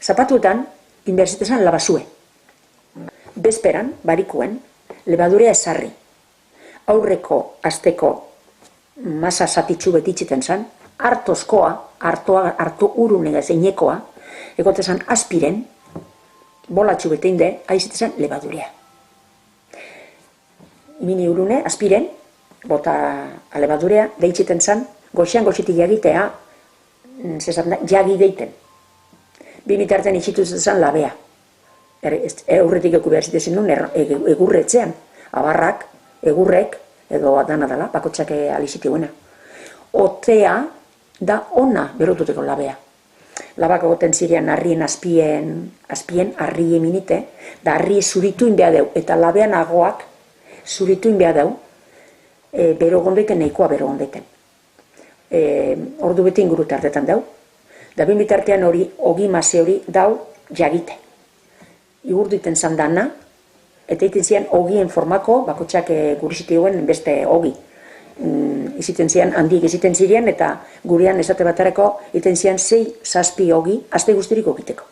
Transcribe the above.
zapatuetan, inberzitezan labazue. Bezperan, barikuen, lebadurea esarri. Aurreko asteko masa zatitxu betitxiten zan, hartozkoa, hartu urunega zeinekoa, egotezan aspiren, bolatxu beteinde, aizitezan lebadurea. Mini urune, aspiren, bota lebadurea, deitxiten zan, goxean goxitik jagitea, jagi deiten. Bi mitartean itxitu zan labea. Eurretik eku behar zitezen nuen, egurretzean, abarrak, egurrek, edo dana dela, bakotxak alizitiguena. Otea da ona berotuteko labea. Labak egoten zirean harrien azpien harri eminite, da harri zurituin behar deu, eta labean agoak zurituin behar deu, bero gondeiten, nahikoa bero gondeiten. Ordu beti inguru tartetan dau, da bin bitartean hori, ogi mase hori dau jagite. Igurditen zan dana, eta egiten zian ogien formako, bakotxak gurizitioen beste ogi. Iziten zian, handik iziten ziren, eta gurean esate batarako egiten zian 6-7 ogi, aste guztirik ogiteko.